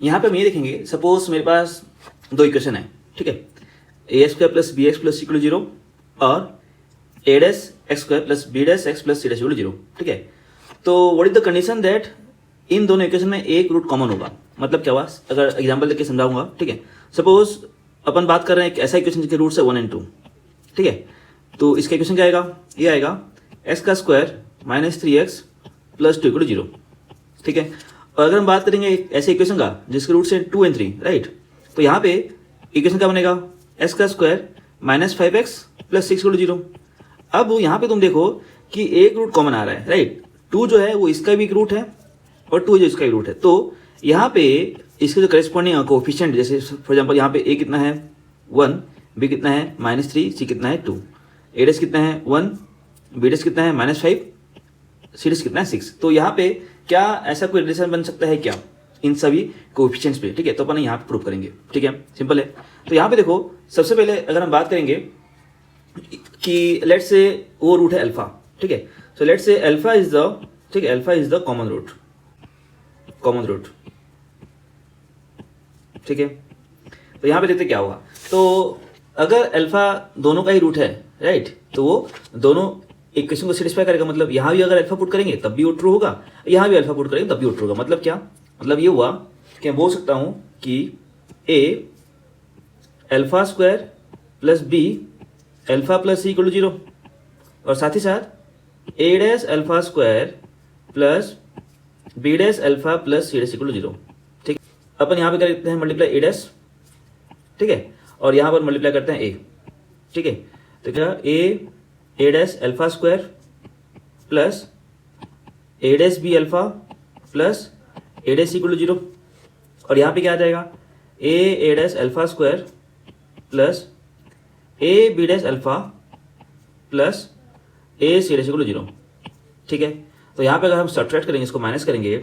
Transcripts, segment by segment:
यहाँ पे हम ये देखेंगे, सपोज मेरे पास दो इक्वेशन है, ठीक है, a square plus b x plus equal 0 और a dash x square plus b dash x plus C dash equal 0, ठीक है। तो what is the condition that इन दोनों इक्वेशन में एक रूट कॉमन होगा। मतलब क्या हुआ, अगर एग्जाम्पल देके समझाऊंगा, ठीक है। सपोज अपन बात कर रहे हैं एक ऐसा इक्वेशन जिसके रूट्स है 1 और 2, ठीक है। तो इसका इक्वेशन क्या आएगा, ये आएगा एक्स का square minus 3x plus 2 equal 0, ठीक है। और अगर हम बात करेंगे ऐसे इक्वेशन का जिसके रूट्स है 2 और 3, राइट, तो यहाँ पे इक्वेशन क्या बनेगा, एक्स का square minus 5x plus 6 equal 0। अब यहाँ पे तुम देखो कि एक रूट कॉमन आ रहा है, राइट। 2 जो है वो इसका भी एक रूट है और 2 जो इसका भी रूट है। तो यहाँ पे इसके जो करेस्पॉन्डिंग कोएफिशिएंट, जैसे फॉर एग्जांपल यहाँ पे ए कितना है 1, बी कितना है -3, सी कितना है 2, ए डैश कितना है 1, बी डैश कितना है -5, सी डैश कितना है 6। तो यहाँ पे क्या ऐसा कोई रिलेशन बन सकता है क्या इन सभी कोएफिशिएंट्स पे, ठीक है। तो अपन यहाँ पे प्रूव करेंगे, ठीक है, सिंपल है। तो यहाँ पे देखो, सबसे पहले अगर हम बात करेंगे कि लेट्स से वो रूट है अल्फा, ठीक है। So let's say alpha is the, ठीक है, alpha is the common root, ठीक है। तो यहाँ पे देखते क्या होगा। तो अगर अल्फा दोनों का ही रूट है, राइट, तो वो दोनों इक्वेशन को सेटिस्फाई करेगा। मतलब यहाँ भी अगर अल्फा पुट करेंगे तब भी वो ट्रू होगा, यहाँ भी अल्फा पुट करेंगे तब भी वो ट्रू होगा। मतलब क्या, मतलब ये हुआ कि मैं बोल सकता हूँ कि a alpha square plus b alpha plus c equal 0, और साथ ही साथ a dash alpha square plus b dash alpha plus C dash equal 0, ठीक। अपन यहाँ पे कर देते हैं मल्टीप्लाई ए डैश, ठीक है, और यहाँ पर मल्टीप्लाई करते हैं ए, ठीक है। तो क्या ए dash alpha square plus a dash b alpha plus a dash equal 0, और यहाँ पे क्या आ जाएगा a dash alpha square plus a B dash alpha plus a C dash equal 0, ठीक है। तो यहाँ पे अगर हम सब्ट्रैक्ट करेंगे, इसको माइनस करेंगे,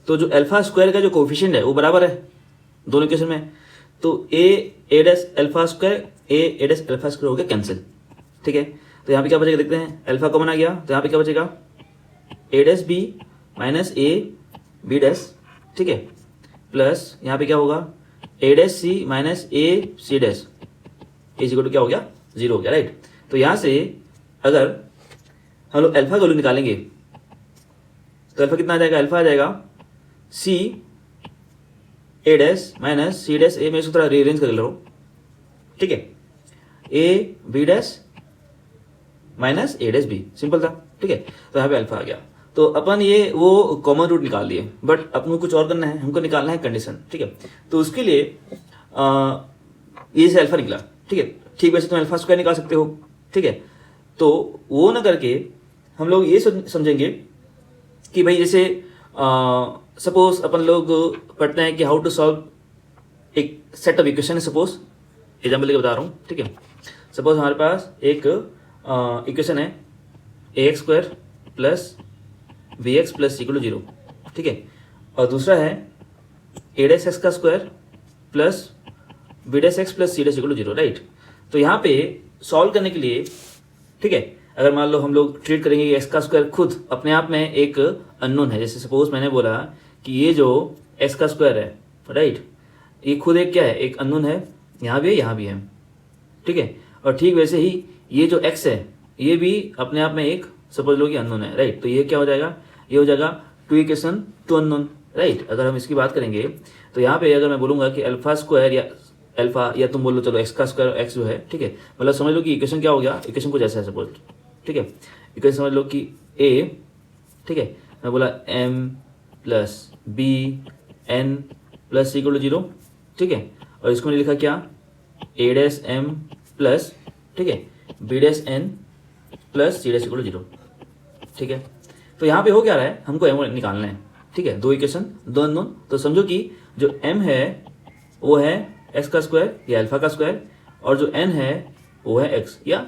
तो जो अल्फा स्क्वायर का जो कोएफिशिएंट है वो बराबर है दोनों इक्वेशन में। तो ए डैश अल्फा स्क्वायर ए डैश अल्फा स्क्वायर हो गया कैंसिल, ठीक है। तो यहाँ पे क्या बचेगा देखते हैं, अल्फा कॉमन आ गया, तो यहाँ पे क्या बचेगा a dash b minus a B dash, ठीक है, प्लस यहाँ पे क्या होगा a dash c minus A C dash is equal to क्या हो गया 0 हो गया, राइट। तो यहाँ से अगर हम लोग अल्फा का वैल्यू निकालेंगे तो अल्फा कितना आ जाएगा, अल्फा आ जाएगा सी ए डैश माइनस सी डैश ए, मैं इसको थोड़ा रीअरेंज कर ले रहा हूँ, ठीक है, A B dash minus A dash B, simple था, ठीक है। तो यहाँ पे अल्फा आ गया। तो अपन ये वो कॉमन रूट निकाल लिए, बट अपन को कुछ और करना है, हमको निकालना है कंडीशन, ठीक है। तो उसके लिए ये से अल्फा निकला, ठीक है, ठीक, वैसे तुम अल्फा स्क्वायर निकाल सकते हो, ठीक है। तो वो ना करके हम लोग ये समझेंगे कि भाई जैसे सपोज अपन लोग पढ़ते हैं कि हाउ टू सॉल्व एक सेट ऑफ इक्वेशन है। सपोज एग्जाम्पल लेके बता रहा हूँ, ठीक है। सपोज हमारे पास एक इक्वेशन है a x square plus b x plus equal 0, ठीक है, और दूसरा है ए डैश एक्स का square plus b dash x plus सी डैश इक्वल 0, राइट। तो यहाँ पे सॉल्व करने के लिए, ठीक है, अगर मान लो हम लोग ट्रीट करेंगे कि एक्स का स्क्वायर खुद अपने आप में एक अननोन है। जैसे सपोज मैंने बोला कि ये जो एक्स का स्क्वायर है, राइट, ये खुद एक क्या है, एक अननोन है, यहाँ भी है, यहाँ भी है, ठीक है। और ठीक वैसे ही ये जो एक्स है ये भी अपने आप में एक सपोज लो कि अननोन है, राइट। तो ये क्या हो जाएगा, ये हो जाएगा 2 इक्वेशन 2 अननोन, राइट। अगर हम इसकी बात करेंगे तो यहाँ पे अगर मैं बोलूँगा कि अल्फा स्क्वायर या अल्फा, या तुम बोलो चलो एक्स का स्क्वायर एक्स जो है, ठीक है, मतलब समझ लो कि इक्वेशन क्या हो गया, इक्वेशन कुछ ऐसा है सपोज, ठीक है। इक्वेशन समझ लो कि ए, ठीक है, मैं बोला m plus b n plus c equal 0, ठीक है, और इसको मैंने लिखा क्या ए डैश एम प्लस, ठीक है, बी डैश एन प्लस सी डैश इक्वल 0, ठीक है। तो यहाँ पे हो क्या रहा है, हमको एम निकालना है, ठीक है, 2 इक्वेशन 2 अननोन। तो समझो कि जो एम है वो है एक्स का स्क्वायर या अल्फा का स्क्वायर, और जो एन है वो है एक्स या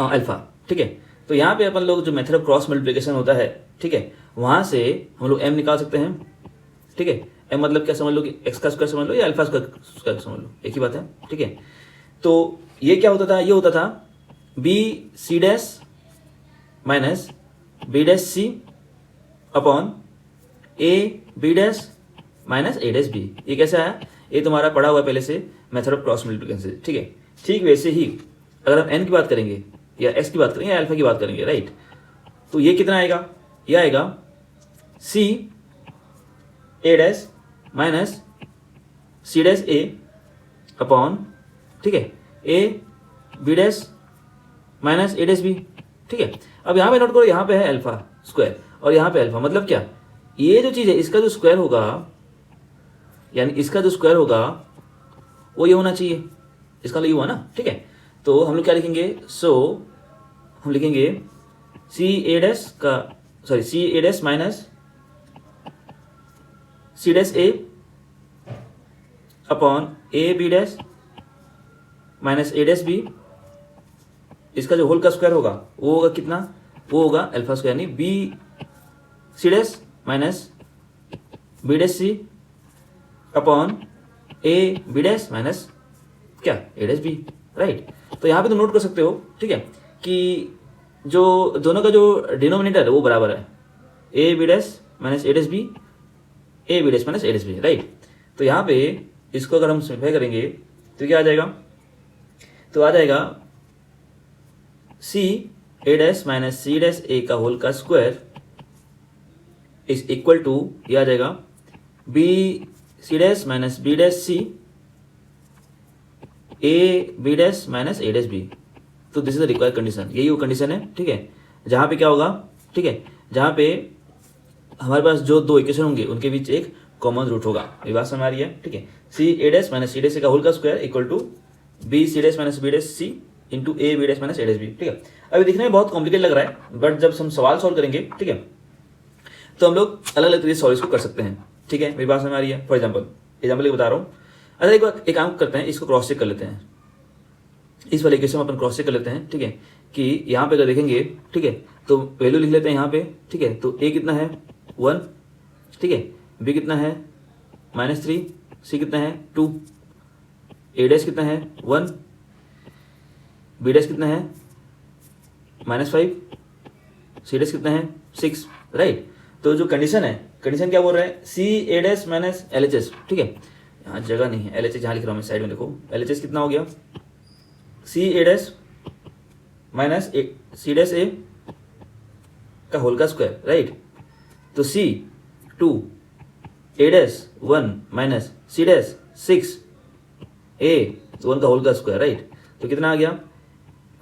अल्फा, ठीक है। तो यहाँ पे अपन लोग जो मेथड ऑफ क्रॉस मल्टीप्लिकेशन होता है, ठीक है, वहां से हम लोग एम निकाल सकते हैं, ठीक है। एम मतलब क्या समझ लो कि एक्स का स्क्वायर समझ लो या अल्फा स्क्वायर समझ लो, एक ही बात है, ठीक है। तो ये क्या होता था, ये होता था B C dash minus B dash C upon A B dash minus A dash B. ये कैसा है, ये तुम्हारा पढ़ा हुआ है पहले से मेथड ऑफ क्रॉस मल्टीप्लिकेशन से, ठीक है। ठीक वैसे ही अगर हम एन की बात करेंगे या एस की बात करेंगे या अल्फा की बात करेंगे, राइट, तो ये कितना आएगा, ये आएगा C A dash minus C dash A upon, ठीक है, A B dash minus A dash B, ठीक है। अब यहाँ पे नोट करो, यहाँ पे है अल्फा स्क्वायर और यहाँ पे अल्फा, मतलब क्या, ये जो चीज़ है इसका जो स्क्वायर होगा, यानी इसका जो स्क्वायर होगा वो ये होना चाहिए, इसका ये हुआ ना, ठीक है। तो हम लोग क्या लिखेंगे, सो हम लिखेंगे सी ए डैश का, sorry, C A dash minus C dash A upon A B dash minus A dash B, इसका जो होल का स्क्वायर होगा वो होगा कितना, वो होगा अल्फा स्क्वायर, यानी B C dash minus B dash C upon A B dash minus क्या, ए डैश बी, राइट। तो यहाँ पे तुम नोट कर सकते हो, ठीक है, कि जो दोनों का जो डिनोमिनेटर है वो बराबर है, A B dash minus A dash B, A B dash minus A dash B, right. तो यहाँ पे इसको अगर हम सिंप्लीफाई करेंगे तो क्या आ जाएगा, तो आ जाएगा सी ए dash minus C dash A का होल का स्क्वायर इज इक्वल टू, ये आ जाएगा b C dash minus B dash C A B dash minus A dash b. तो this is the required condition, यही वो कंडीशन है, ठीक है, जहाँ पे क्या होगा, ठीक है, जहाँ पे हमारे पास जो दो इक्वेशन होंगे उनके बीच एक कॉमन रूट होगा। ये बात समझ आ रही है, ठीक है। सी ए dash minus C dash A का होल का square equal to B C dash minus B dash C into A B dash minus A dash B, ठीक है। अभी दिखने में बहुत कॉम्प्लिकेट लग रहा है, बट जब हम सवाल सॉल्व करेंगे, ठीक है, तो हम लोग अलग अलग तरीके से सॉल्व इसको कर सकते हैं, ठीक है। मेरी बात समझ आ रही है। फॉर एग्जाम्पल बता रहा हूँ। अच्छा, एक काम करते हैं, इसको क्रॉस चेक कर लेते हैं, इस वाले इक्वेशन में अपन क्रॉस चेक कर लेते हैं, ठीक है, कि यहाँ पे अगर देखेंगे, ठीक है, तो वैल्यू लिख लेते हैं यहाँ पे, ठीक है। तो ए कितना है 1, ठीक है, बी कितना है -3, सी कितना है 2, ए डैश कितना है 1, बी डैश कितना है -5, सी डैश कितना है 6, राइट। तो जो कंडीशन है, कंडीशन क्या बोल रहा है, सी ए dash minus L H S, ठीक है, यहाँ जगह नहीं है, एल एच एस यहाँ लिख रहा हूँ मैं, साइड में देखो, एल एच एस कितना हो गया, सी ए dash minus C dash A का होल का स्क्वायर, राइट। तो सी 2, ए डैश 1 माइनस सी डैश 6, ए 1 का होल का स्क्वायर, राइट। तो कितना आ गया,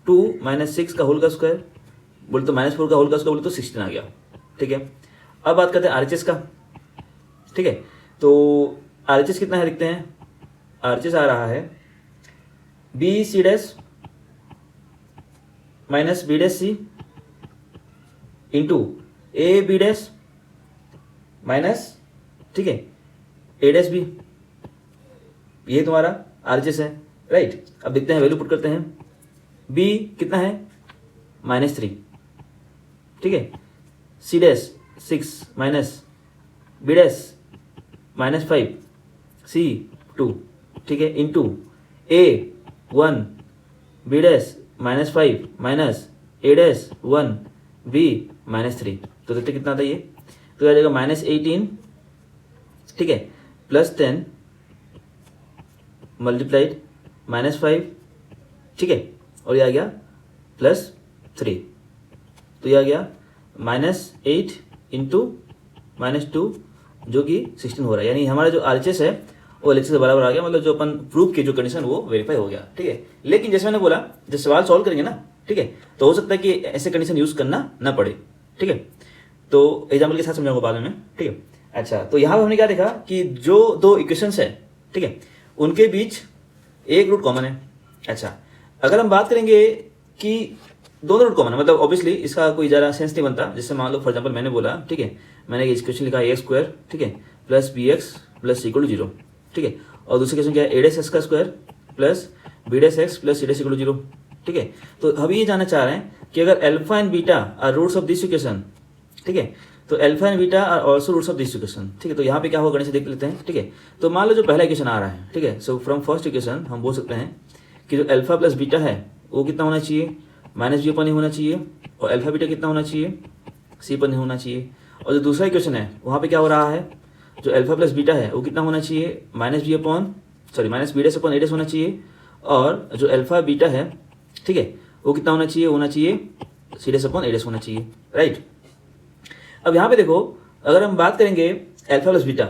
2 माइनस 6 का होल का स्क्वायर, बोले तो -4 का होल का स्क्वायर, बोले तो 16 आ गया, ठीक है। अब बात करते हैं आरएचएस का, ठीक है। तो आरएचएस कितना है देखते हैं, आरएचएस आ रहा है B C dash minus B dash C into A B dash minus, ठीक है, ए डैश बी, ये तुम्हारा आरएचएस है, राइट। अब देखते हैं, वैल्यू पुट करते हैं, बी कितना है -3, ठीक है, C dash 6 minus B dash -5, C 2, ठीक है, into A 1 B dash -5 minus A dash 1 B -3। तो देखते कितना था ये, तो आ जाएगा -18, ठीक है, +10 मल्टीप्लाइड -5, ठीक है, और ये आ गया +3, तो ये आ गया -8 इंटू -2 जो कि 16 हो रहा है, यानी हमारा जो आरएचएस है वो एलएचएस से बराबर आ गया, मतलब जो अपन प्रूफ की जो कंडीशन वो वेरीफाई हो गया, ठीक है। लेकिन जैसे मैंने बोला, जब सवाल सॉल्व करेंगे ना, ठीक है, तो हो सकता है कि ऐसे कंडीशन यूज करना ना पड़े, ठीक है। तो एग्जाम्पल के साथ समझाऊंगा बाद में, ठीक है। अच्छा, तो यहाँ पर हमने क्या देखा कि जो दो इक्वेशंस है, ठीक है, उनके बीच एक रूट कॉमन है। अच्छा, अगर हम बात करेंगे कि दोनों रूट कॉमन है, मतलब ऑब्वियसली इसका कोई ज़्यादा सेंस नहीं बनता। जैसे मान लो फॉर एग्जाम्पल मैंने बोला, ठीक है, मैंने एक इक्वेशन लिखा a², ठीक है, प्लस bx प्लस = 0, ठीक है, और दूसरी इक्वेशन क्या है, a डैश x का square plus b dash x plus c dash = 0, ठीक है। तो अभी ये जानना चाह रहे हैं कि अगर alpha and beta are roots of this equation, ठीक है, तो alpha and beta are also roots of this equation, ठीक है। तो यहाँ पे क्या होगा, गणित देख लेते हैं, ठीक है। तो मान लो जो पहला इक्वेशन आ रहा है, ठीक है, सो फ्रॉम फर्स्ट इक्वेशन हम बोल सकते हैं कि जो अल्फा प्लस बीटा है वो कितना होना चाहिए, -b पर नहीं होना चाहिए, और अल्फा बीटा कितना होना चाहिए, c पर नहीं होना चाहिए। और जो दूसरा इक्वेशन है वहाँ पे क्या हो रहा है, जो अल्फा प्लस बीटा है वो कितना होना चाहिए, माइनस बी डैश अपॉन ए डैश होना चाहिए, और जो अल्फा बीटा है, ठीक है, वो कितना होना चाहिए सी डैश अपॉन ए डैश होना चाहिए, राइट। अब यहाँ पे देखो, अगर हम बात करेंगे अल्फा प्लस बीटा,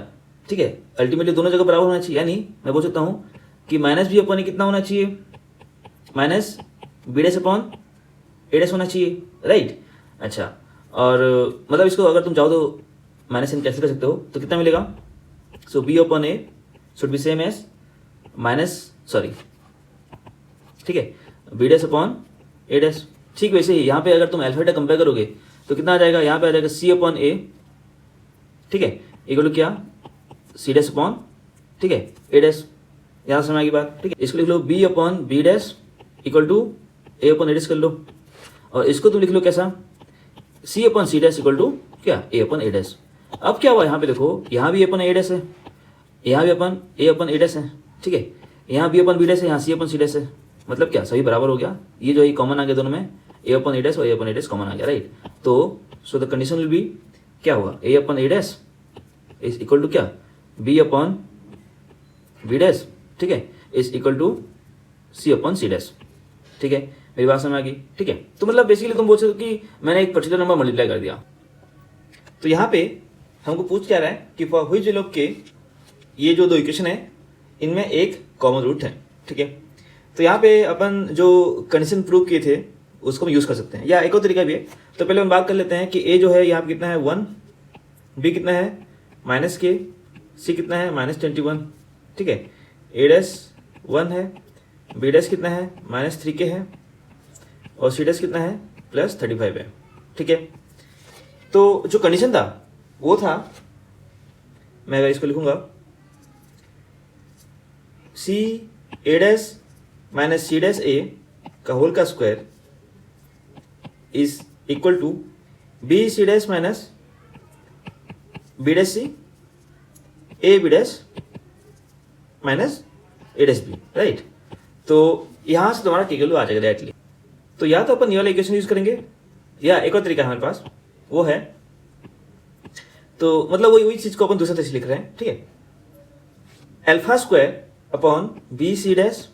ठीक है, अल्टीमेटली दोनों जगह बराबर होना चाहिए, यानी मैं बोल सकता हूँ कि माइनस बी अपॉन ए कितना होना चाहिए, माइनस बी डैश अपॉन ए डैश होना चाहिए, राइट। अच्छा, और मतलब इसको अगर तुम चाहो तो माइनस एन कैंसिल कर सकते हो, तो कितना मिलेगा, so b upon a should be same as ठीक है, बी डैश अपॉन ए डैश। ठीक वैसे ही यहाँ पे अगर तुम अल्फा बीटा कंपेयर करोगे तो कितना आ जाएगा, यहाँ पे आ जाएगा सी अपॉन ए, ठीक है, इक्वल टू क्या, सी डैश अपॉन, ठीक है, ए डैश। यहाँ समझ आएगी बात, ठीक है। इसको लिख लो B upon B dash equal to A upon A dash कर लो, और इसको तुम लिख लो कैसा, C upon C dash equal to क्या, ए अपॉन ए डैश। अब क्या हुआ, यहाँ पे देखो, यहाँ भी ए अपॉन ए डैश है, यहाँ भी अपन ए अपॉन ए डैश है, ठीक है, यहाँ बी अपॉन बी डैश है, यहाँ सी अपॉन सी डैश है, मतलब क्या, सभी बराबर हो गया। ये जो है कॉमन आ गया दोनों में, ए अपॉन ए डैश और A upon A dash common आ गया, राइट। तो so the condition will be क्या होगा, A upon A dash is equal to क्या, बी अपॉन बी डैश, ठीक है, is equal to C upon C dash, ठीक है। मेरी बात समझ आ गई, ठीक है। तो मतलब बेसिकली तुम बोल सकते हो कि मैंने एक पर्टिकुलर नंबर मल्टीप्लाई कर दिया। तो यहाँ पे हमको पूछ क्या रहा है कि फॉर व्हिच लोग के ये जो दो इक्वेशन है इनमें एक कॉमन रूट है, ठीक है। तो यहाँ पे अपन जो कंडीशन प्रूव किए थे उसको हम यूज़ कर सकते हैं, या एक और तरीका भी है। तो पहले हम बात कर लेते हैं कि ए जो है यहाँ पे कितना है 1, बी कितना है माइनस के, सी कितना है -21, ठीक है, ए डैश 1 है, बी डैश कितना है -3 के है, और सी डैश कितना है +35 है, ठीक है। तो जो कंडीशन था वो था, मैं अगर इसको लिखूंगा C A dash minus C dash A का होल का square is equal to B C dash minus B dash C A B dash minus A dash B, right. तो यहां से तुम्हारा टी आ जाएगा डायरेक्टली। तो या तो अपन ये वाला इक्वेशन यूज करेंगे, या एक और तरीका है हमारे पास, वो है, तो मतलब वही चीज को अपन दूसरे तरह से लिख रहे हैं, ठीक है। Alpha square upon B C dash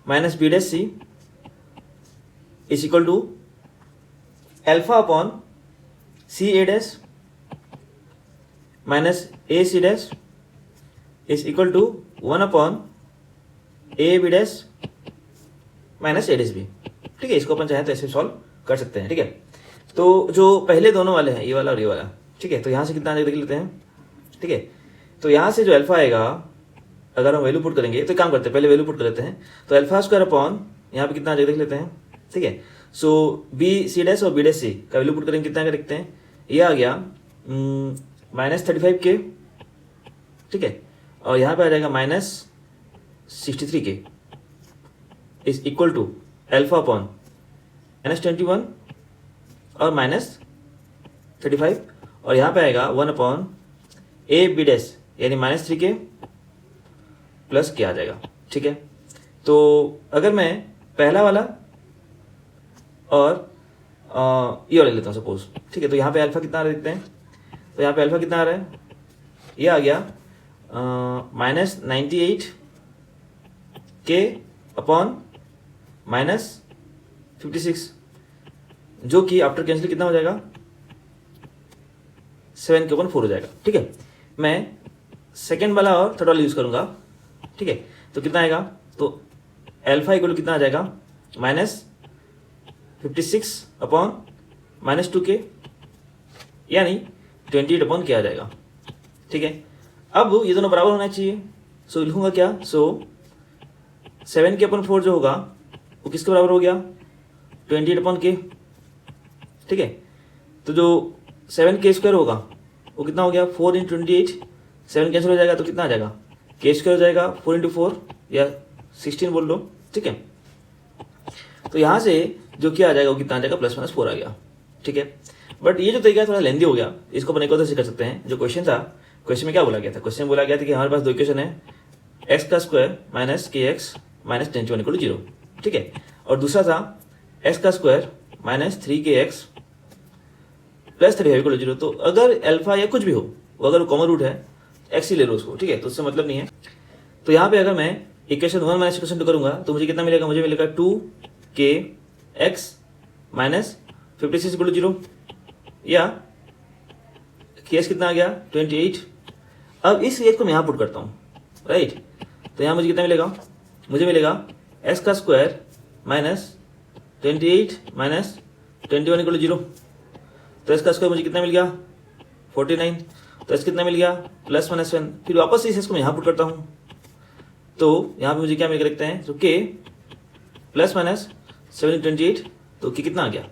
minus B dash C is equal to alpha upon C A dash minus A C dash is equal to 1 upon A B dash minus A dash B, ठीक है। इसको अपन चाहे तो ऐसे solve कर सकते हैं, ठीक है। तो जो पहले दोनों वाले हैं, ये वाला और ये वाला, ठीक है, तो यहाँ से कितना देख लेते हैं, ठीक है। तो यहाँ से जो अल्फा आएगा, अगर हम वैल्यू पुट करेंगे तो काम करते हैं, पहले वैल्यू पुट कर लेते हैं। तो अल्फा स्क्वायर अपॉन यहाँ पे कितना देख लेते हैं, ठीक है। सो बी सी डैश और बी डैश सी का वैल्यू पुट करेंगे, कितना देखते हैं, ये आ गया -35 के, ठीक है, और यहाँ पे आ जाएगा -63 के is equal to alpha upon -21 और -35, और यहाँ पे आएगा 1 अपॉन ए बी डैश यानी -3 के प्लस के आ जाएगा, ठीक है। तो अगर मैं पहला वाला और ये वाला लेता हूँ सपोज, ठीक है, तो यहाँ पे अल्फा कितना आ रहा है देखते हैं। तो यहाँ पे अल्फा कितना आ रहा है, ये आ गया -98 के अपॉन -56, जो कि आफ्टर कैंसिल कितना हो जाएगा, 7 के ऊपर 4 हो जाएगा, ठीक है। मैं सेकेंड वाला और थर्ड वाला यूज करूंगा, ठीक है। तो कितना आएगा, तो अल्फा इक्वल कितना आ जाएगा -56 अपॉन -2 के, यानी 28 अपॉन के आ जाएगा, ठीक है। अब ये दोनों बराबर होना चाहिए, सो लिखूंगा क्या, सो 7 के अपॉन 4 जो होगा वो किसके बराबर हो गया, 28 अपॉन के, ठीक है। तो जो 7 के स्क्वायर होगा वो कितना हो गया, 4 × 28, 7 कैंसिल हो जाएगा तो कितना आ जाएगा, के स्क्वायर हो जाएगा 4 × 4 या 16 बोल लो, ठीक है। तो यहाँ से जो क्या आ जाएगा वो कितना आ जाएगा, +-4 आ गया, ठीक है। बट ये जो तरीका थोड़ा लेंदी हो गया, इसको अपन एक और तरह से कर सकते हैं। जो क्वेश्चन था, क्वेश्चन में क्या बोला गया था, क्वेश्चन में बोला गया था कि हमारे पास दो इक्वेशन है, x का स्क्वायर माइनस के एक्स माइनस 10 = 0, ठीक है, और दूसरा था x का स्क्वायर माइनस 3 के एक्स प्लस 35 = 0। तो अगर अल्फा या कुछ भी हो, वो अगर कॉमन रूट है एक्स ही ले लो उसको, ठीक है, तो उससे मतलब नहीं है। तो यहाँ पे अगर मैं इक्वेशन 1 माइनस इक्वेशन 2 करूँगा तो मुझे कितना मिलेगा, मुझे मिलेगा 2kx माइनस 56 = 0 या केस कितना आ गया 28। अब इस केस को मैं यहाँ पुट करता हूँ, राइट। तो यहाँ मुझे कितना मिलेगा, मुझे मिलेगा x का स्क्वायर माइनस 28 माइनस 21 = 0। तो x का स्क्वायर मुझे कितना मिल गया 49। तो x कितना मिल गया प्लस माइनस 1। फिर वापस से इस x को मैं यहाँ पुट करता हूँ तो यहाँ पे मुझे क्या मिल देखते हैं, तो k प्लस माइनस 7 × 28, तो k कितना आ गया,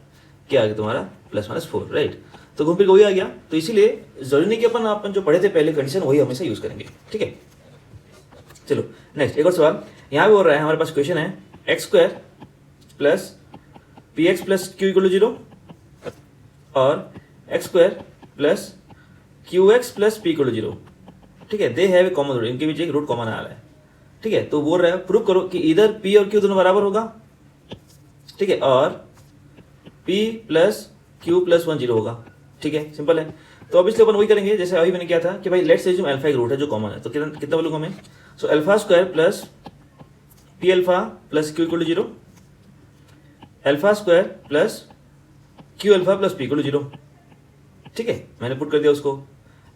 क्या आ गया तुम्हारा प्लस माइनस 4, राइट। तो घूम फिर वही आ गया। तो इसीलिए जरूरी नहीं कि अपन जो पढ़े थे पहले कंडीशन वही हमेशा यूज करेंगे, ठीक है। चलो नेक्स्ट एक और सवाल यहाँ पे बोल रहा है, हमारे पास क्वेश्चन है x² plus px plus q = 0 और x² plus qx plus p = 0, ठीक है। They have a common root, इनके बीच एक रूट कॉमन आ रहा है, ठीक है। तो बोल रहा है प्रूव करो कि इधर p और q दोनों बराबर होगा, ठीक है, और p प्लस q प्लस 1 0 होगा, ठीक है, सिंपल है। तो अब इसलिए अपन वही करेंगे जैसे अभी मैंने किया था कि भाई लेट्स एज्यूम अल्फा एक रूट है जो कॉमन है, तो कितना बोलूंगा मैं, so alpha square plus p alpha plus q = 0, alpha square plus q alpha plus p = 0, ठीक है। मैंने पुट कर दिया उसको।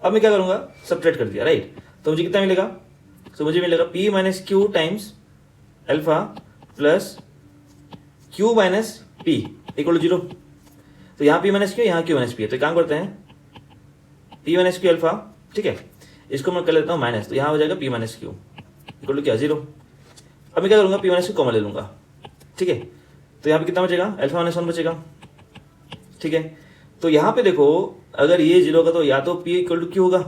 अब मैं क्या करूंगा, सब्ट्रैक्ट कर दिया, राइट। तो मुझे कितना मिलेगा, तो मुझे मिलेगा p minus Q times alpha plus q minus p = 0। तो यहाँ p माइनस क्यू, यहाँ q माइनस p है, तो काम करते हैं p माइनस क्यू अल्फा, ठीक है, इसको मैं कर लेता हूँ माइनस, तो यहाँ हो जाएगा p माइनस क्यू = क्या 0। अब मैं क्या करूँगा, p माइनस क्यू कॉमन ले लूँगा, ठीक है। तो यहाँ पे कितना बचेगा, अल्फा माइनस 1 बचेगा, ठीक है। तो यहाँ पे देखो अगर ये 0 होगा तो या तो p = q होगा,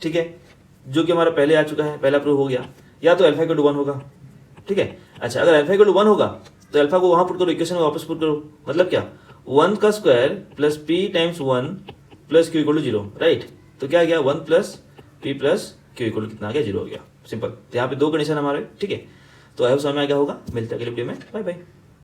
ठीक है, जो कि हमारा पहले आ चुका है, पहला प्रूव हो गया, या तो अल्फा = 1 होगा, ठीक है। अच्छा अगर अल्फा = 1 होगा तो अल्फा को वहाँ पुट करो, इक्वेशन में वापस पुट करो, मतलब क्या 1 का square plus p times 1 plus q = 0, right. तो क्या आ गया 1 प्लस p प्लस q = कितना आ गया 0 हो गया, सिंपल। तो यहाँ पे दो कंडीशन हमारे, ठीक है। तो आई होप समझ में आ गया होगा, मिलते हैं अगले वीडियो में, बाय बाय।